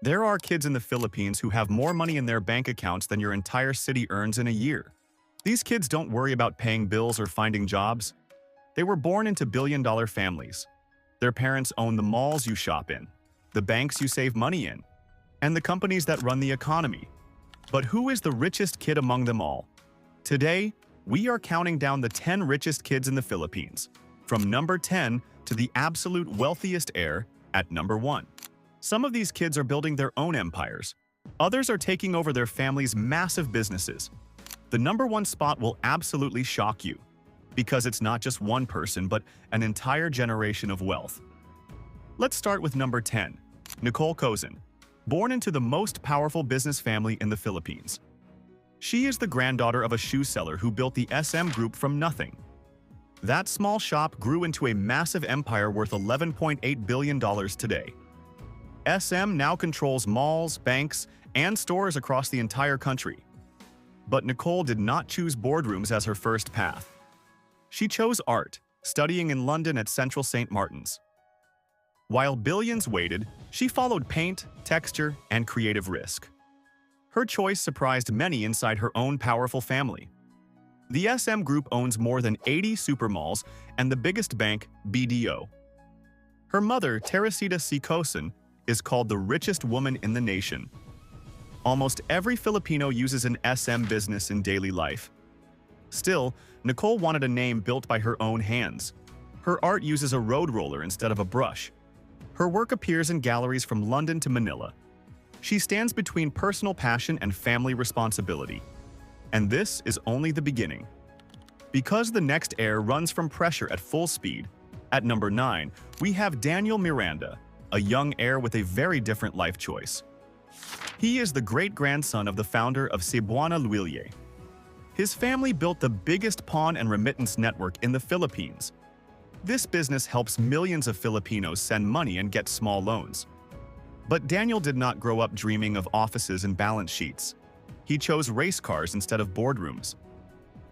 There are kids in the Philippines who have more money in their bank accounts than your entire city earns in a year. These kids don't worry about paying bills or finding jobs. They were born into billion-dollar families. Their parents own the malls you shop in, the banks you save money in, and the companies that run the economy. But who is the richest kid among them all? Today, we are counting down the 10 richest kids in the Philippines, from number 10 to the absolute wealthiest heir at number 1. Some of these kids are building their own empires. Others are taking over their family's massive businesses. The number 1 spot will absolutely shock you, because it's not just one person but an entire generation of wealth. Let's start with number 10, Nicole Cozin, born into the most powerful business family in the Philippines. She is the granddaughter of a shoe seller who built the SM Group from nothing. That small shop grew into a massive empire worth $11.8 billion today. SM now controls malls, banks, and stores across the entire country. But Nicole did not choose boardrooms as her first path. She chose art, studying in London at Central St. Martin's. While billions waited, she followed paint, texture, and creative risk. Her choice surprised many inside her own powerful family. The SM Group owns more than 80 supermalls and the biggest bank, BDO. Her mother, Teresita C. Cozin, is called the richest woman in the nation. Almost every Filipino uses an SM business in daily life. Still, Nicole wanted a name built by her own hands. Her art uses a road roller instead of a brush. Her work appears in galleries from London to Manila. She stands between personal passion and family responsibility. And this is only the beginning. Because the next heir runs from pressure at full speed, at number 9, we have Daniel Miranda, a young heir with a very different life choice. He is the great-grandson of the founder of Cebuana Luille. His family built the biggest pawn and remittance network in the Philippines. This business helps millions of Filipinos send money and get small loans. But Daniel did not grow up dreaming of offices and balance sheets. He chose race cars instead of boardrooms.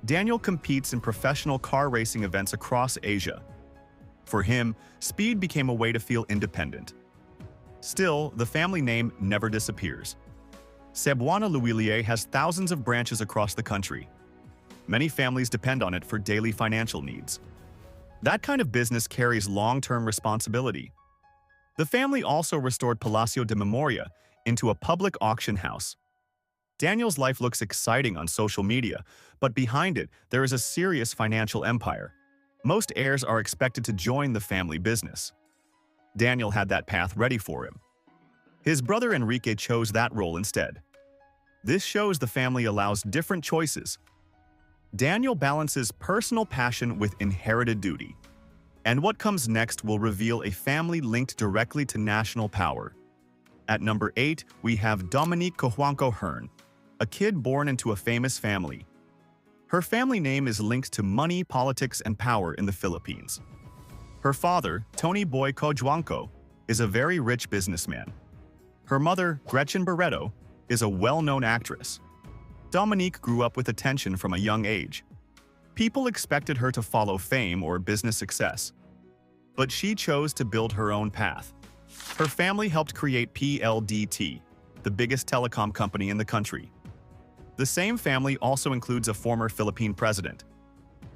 Daniel competes in professional car racing events across Asia. For him, speed became a way to feel independent. Still, the family name never disappears. Cebuana Luille has thousands of branches across the country. Many families depend on it for daily financial needs. That kind of business carries long-term responsibility. The family also restored Palacio de Memoria into a public auction house. Daniel's life looks exciting on social media, but behind it, there is a serious financial empire. Most heirs are expected to join the family business. Daniel had that path ready for him. His brother Enrique chose that role instead. This shows the family allows different choices. Daniel balances personal passion with inherited duty. And what comes next will reveal a family linked directly to national power. At number 8, we have Dominique Cojuangco Hearn, a kid born into a famous family. Her family name is linked to money, politics, and power in the Philippines. Her father, Tony Boy Cojuangco, is a very rich businessman. Her mother, Gretchen Barreto, is a well-known actress. Dominique grew up with attention from a young age. People expected her to follow fame or business success. But she chose to build her own path. Her family helped create PLDT, the biggest telecom company in the country. The same family also includes a former Philippine president.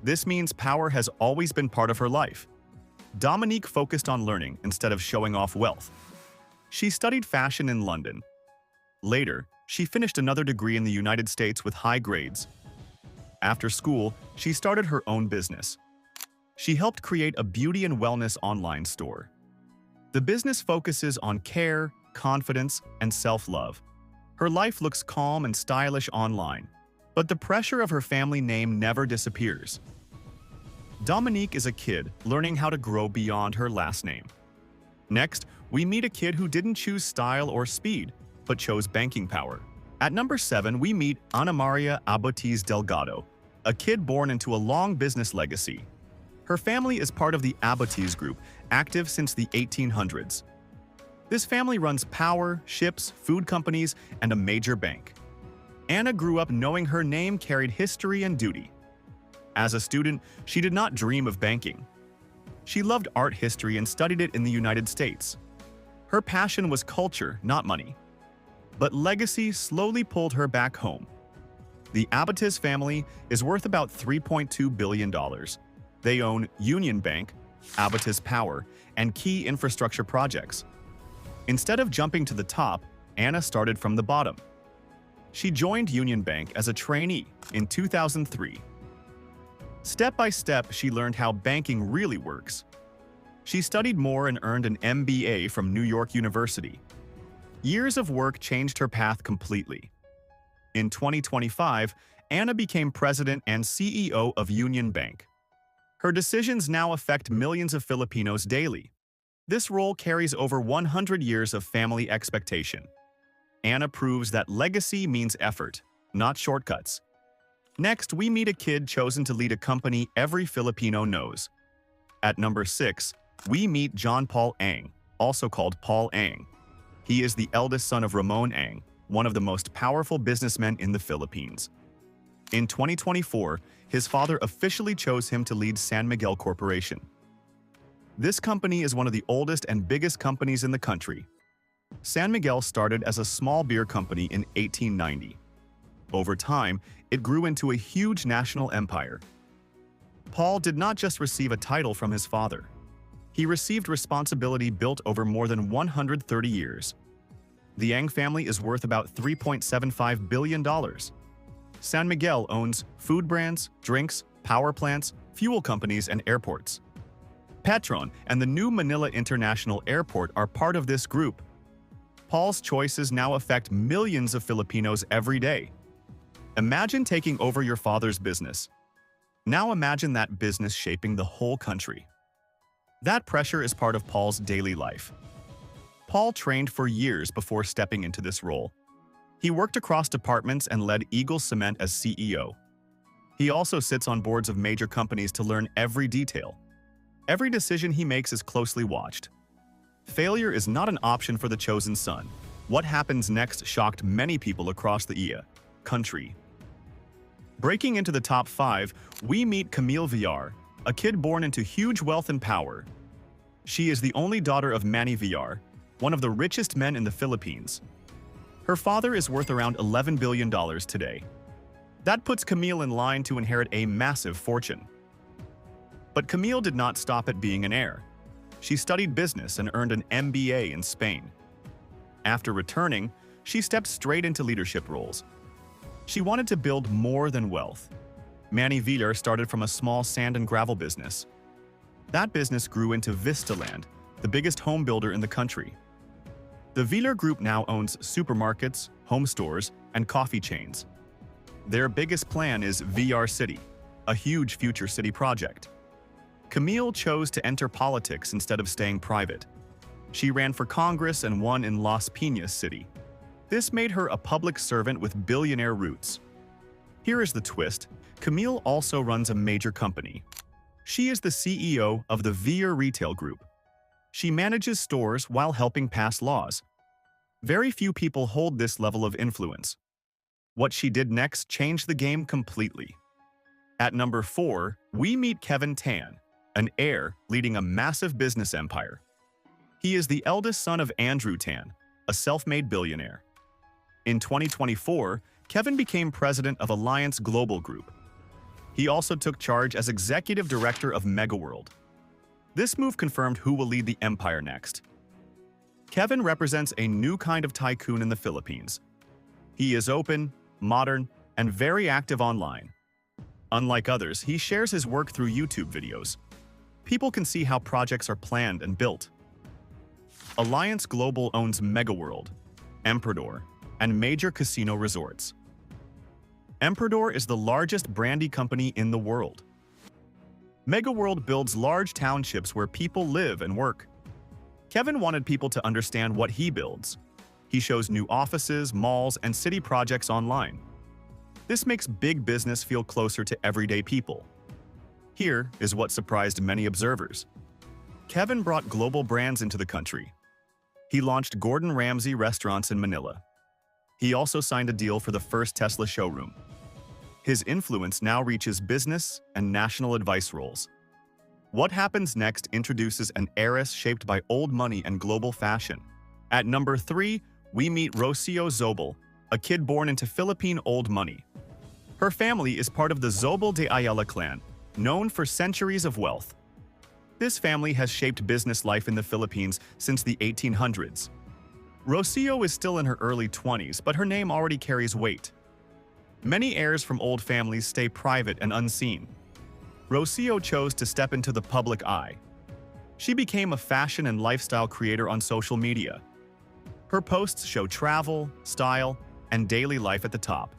This means power has always been part of her life. Dominique focused on learning instead of showing off wealth. She studied fashion in London. Later, she finished another degree in the United States with high grades. After school, she started her own business. She helped create a beauty and wellness online store. The business focuses on care, confidence, and self-love. Her life looks calm and stylish online, but the pressure of her family name never disappears. Dominique is a kid learning how to grow beyond her last name. Next, we meet a kid who didn't choose style or speed, but chose banking power. At number 7, we meet Ana Maria Abotiz Delgado, a kid born into a long business legacy. Her family is part of the Abotiz Group, active since the 1800s. This family runs power, ships, food companies, and a major bank. Anna grew up knowing her name carried history and duty. As a student, she did not dream of banking. She loved art history and studied it in the United States. Her passion was culture, not money. But legacy slowly pulled her back home. The Abatis family is worth about $3.2 billion. They own Union Bank, Abatis Power, and key infrastructure projects. Instead of jumping to the top, Anna started from the bottom. She joined Union Bank as a trainee in 2003. Step by step, she learned how banking really works. She studied more and earned an MBA from New York University. Years of work changed her path completely. In 2025, Anna became president and CEO of Union Bank. Her decisions now affect millions of Filipinos daily. This role carries over 100 years of family expectation. Anna proves that legacy means effort, not shortcuts. Next, we meet a kid chosen to lead a company every Filipino knows. At number 6, we meet John Paul Ang, also called Paul Ang. He is the eldest son of Ramon Ang, one of the most powerful businessmen in the Philippines. In 2024, his father officially chose him to lead San Miguel Corporation. This company is one of the oldest and biggest companies in the country. San Miguel started as a small beer company in 1890. Over time, it grew into a huge national empire. Paul did not just receive a title from his father. He received responsibility built over more than 130 years. The Ang family is worth about $3.75 billion. San Miguel owns food brands, drinks, power plants, fuel companies, and airports. Petron and the new Manila International Airport are part of this group. Paul's choices now affect millions of Filipinos every day. Imagine taking over your father's business. Now imagine that business shaping the whole country. That pressure is part of Paul's daily life. Paul trained for years before stepping into this role. He worked across departments and led Eagle Cement as CEO. He also sits on boards of major companies to learn every detail. Every decision he makes is closely watched. Failure is not an option for the chosen son. What happens next shocked many people across the country. Breaking into the top 5, we meet Camille Villar, a kid born into huge wealth and power. She is the only daughter of Manny Villar, one of the richest men in the Philippines. Her father is worth around $11 billion today. That puts Camille in line to inherit a massive fortune. But Camille did not stop at being an heir. She studied business and earned an MBA in Spain. After returning, she stepped straight into leadership roles. She wanted to build more than wealth. Manny Villar started from a small sand and gravel business. That business grew into Vistaland, the biggest home builder in the country. The Villar Group now owns supermarkets, home stores, and coffee chains. Their biggest plan is VR City, a huge future city project. Camille chose to enter politics instead of staying private. She ran for Congress and won in Las Piñas City. This made her a public servant with billionaire roots. Here is the twist: Camille also runs a major company. She is the CEO of the VR Retail Group. She manages stores while helping pass laws. Very few people hold this level of influence. What she did next changed the game completely. At number 4, we meet Kevin Tan, an heir leading a massive business empire. He is the eldest son of Andrew Tan, a self-made billionaire. In 2024, Kevin became president of Alliance Global Group. He also took charge as executive director of Megaworld. This move confirmed who will lead the empire next. Kevin represents a new kind of tycoon in the Philippines. He is open, modern, and very active online. Unlike others, he shares his work through YouTube videos. People can see how projects are planned and built. Alliance Global owns Megaworld, Emperador, and major casino resorts. Emperador is the largest brandy company in the world. Megaworld builds large townships where people live and work. Kevin wanted people to understand what he builds. He shows new offices, malls, and city projects online. This makes big business feel closer to everyday people. Here is what surprised many observers. Kevin brought global brands into the country. He launched Gordon Ramsay restaurants in Manila. He also signed a deal for the first Tesla showroom. His influence now reaches business and national advice roles. What happens next introduces an heiress shaped by old money and global fashion. At number 3, we meet Rocio Zobel, a kid born into Philippine old money. Her family is part of the Zobel de Ayala clan, known for centuries of wealth. This family has shaped business life in the Philippines since the 1800s. Rocio is still in her early 20s, but her name already carries weight. Many heirs from old families stay private and unseen. Rocio chose to step into the public eye. She became a fashion and lifestyle creator on social media. Her posts show travel, style, and daily life at the top.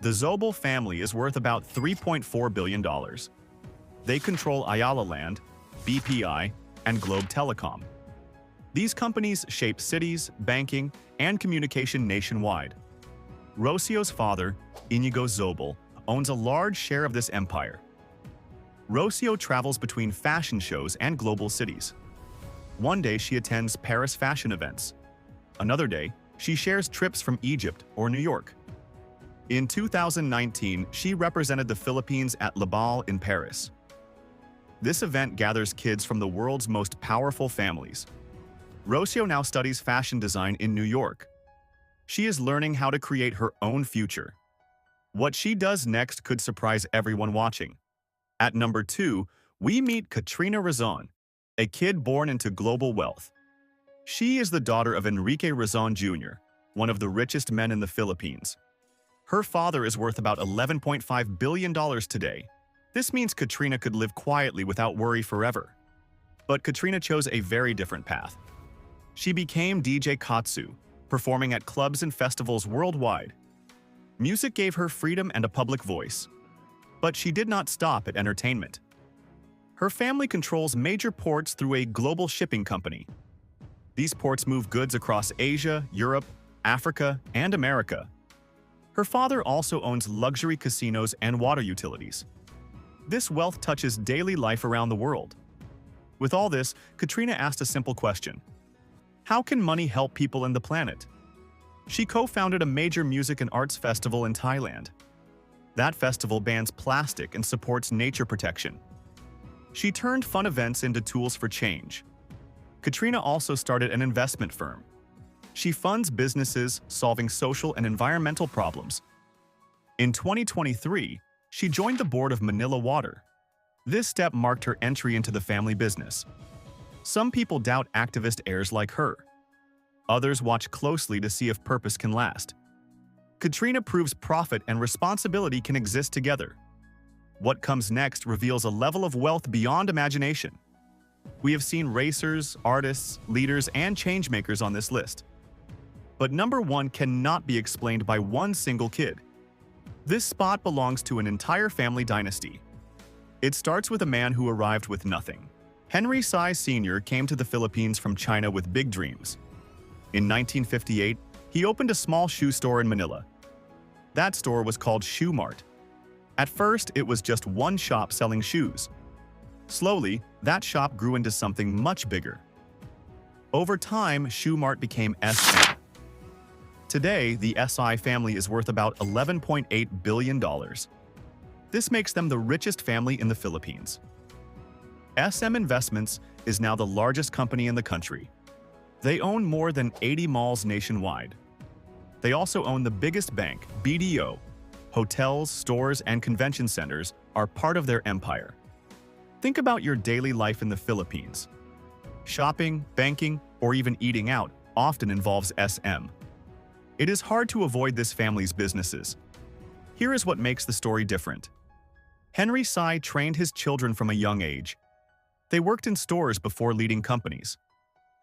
The Zobel family is worth about $3.4 billion. They control Ayala Land, BPI, and Globe Telecom. These companies shape cities, banking, and communication nationwide. Rocio's father, Inigo Zobel, owns a large share of this empire. Rocio travels between fashion shows and global cities. One day she attends Paris fashion events. Another day, she shares trips from Egypt or New York. In 2019, she represented the Philippines at Le Bal in Paris. This event gathers kids from the world's most powerful families. Rocio now studies fashion design in New York. She is learning how to create her own future. What she does next could surprise everyone watching. At number 2, we meet Katrina Razon, a kid born into global wealth. She is the daughter of Enrique Razon Jr., one of the richest men in the Philippines. Her father is worth about $11.5 billion today. This means Katrina could live quietly without worry forever. But Katrina chose a very different path. She became DJ Katsu, performing at clubs and festivals worldwide. Music gave her freedom and a public voice. But she did not stop at entertainment. Her family controls major ports through a global shipping company. These ports move goods across Asia, Europe, Africa, and America. Her father also owns luxury casinos and water utilities. This wealth touches daily life around the world. With all this, Katrina asked a simple question. How can money help people and the planet? She co-founded a major music and arts festival in Thailand. That festival bans plastic and supports nature protection. She turned fun events into tools for change. Katrina also started an investment firm. She funds businesses solving social and environmental problems. In 2023, she joined the board of Manila Water. This step marked her entry into the family business. Some people doubt activist heirs like her. Others watch closely to see if purpose can last. Katrina proves profit and responsibility can exist together. What comes next reveals a level of wealth beyond imagination. We have seen racers, artists, leaders, and changemakers on this list. But number 1 cannot be explained by one single kid. This spot belongs to an entire family dynasty. It starts with a man who arrived with nothing. Henry Sy Sr. came to the Philippines from China with big dreams. In 1958, he opened a small shoe store in Manila. That store was called Shoe Mart. At first, it was just one shop selling shoes. Slowly, that shop grew into something much bigger. Over time, Shoe Mart became SM. Today, the SI family is worth about $11.8 billion. This makes them the richest family in the Philippines. SM Investments is now the largest company in the country. They own more than 80 malls nationwide. They also own the biggest bank, BDO. Hotels, stores, and convention centers are part of their empire. Think about your daily life in the Philippines. Shopping, banking, or even eating out often involves SM. It is hard to avoid this family's businesses. Here is what makes the story different. Henry Sy trained his children from a young age. They worked in stores before leading companies.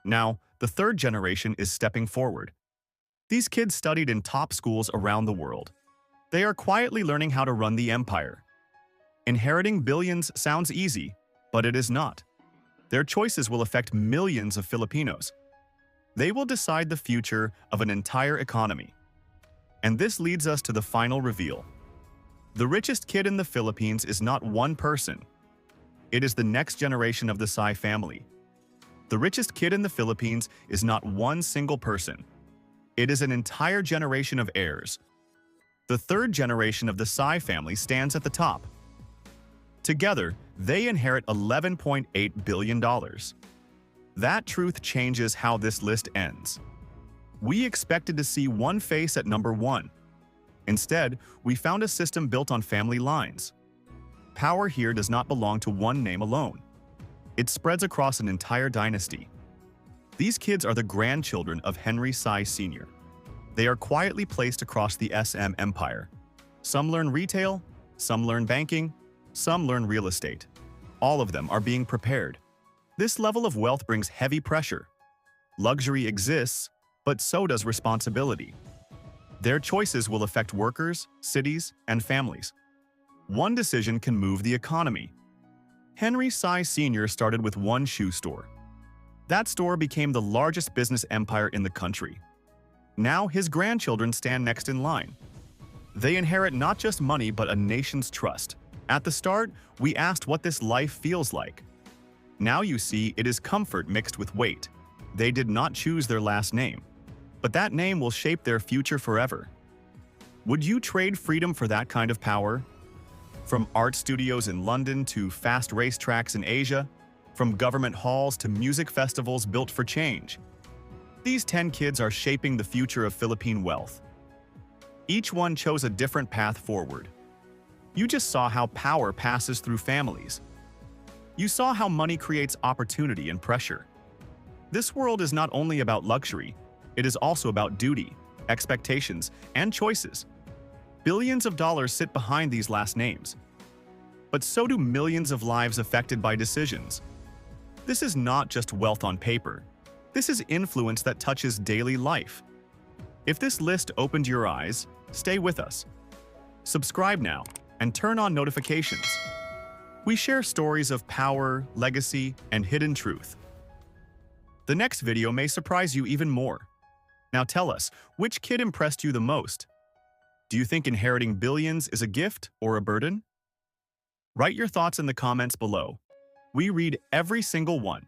Now, the third generation is stepping forward. These kids studied in top schools around the world. They are quietly learning how to run the empire. Inheriting billions sounds easy, but it is not. Their choices will affect millions of Filipinos. They will decide the future of an entire economy. And this leads us to the final reveal. The richest kid in the Philippines is not one person. It is the next generation of the Sy family. The richest kid in the Philippines is not one single person. It is an entire generation of heirs. The third generation of the Sy family stands at the top. Together, they inherit $11.8 billion. That truth changes how this list ends. We expected to see one face at number one. Instead, we found a system built on family lines. Power here does not belong to one name alone. It spreads across an entire dynasty. These kids are the grandchildren of Henry Sy Sr. They are quietly placed across the SM empire. Some learn retail, some learn banking, some learn real estate. All of them are being prepared. This level of wealth brings heavy pressure. Luxury exists, but so does responsibility. Their choices will affect workers, cities, and families. One decision can move the economy. Henry Sy Sr. started with one shoe store. That store became the largest business empire in the country. Now his grandchildren stand next in line. They inherit not just money but a nation's trust. At the start, we asked what this life feels like. Now you see it is comfort mixed with weight. They did not choose their last name, but that name will shape their future forever. Would you trade freedom for that kind of power? From art studios in London to fast racetracks in Asia, from government halls to music festivals built for change. These 10 kids are shaping the future of Philippine wealth. Each one chose a different path forward. You just saw how power passes through families. You saw how money creates opportunity and pressure. This world is not only about luxury, it is also about duty, expectations, and choices. Billions of dollars sit behind these last names. But so do millions of lives affected by decisions. This is not just wealth on paper. This is influence that touches daily life. If this list opened your eyes, stay with us. Subscribe now and turn on notifications. We share stories of power, legacy, and hidden truth. The next video may surprise you even more. Now tell us, which kid impressed you the most? Do you think inheriting billions is a gift or a burden? Write your thoughts in the comments below. We read every single one.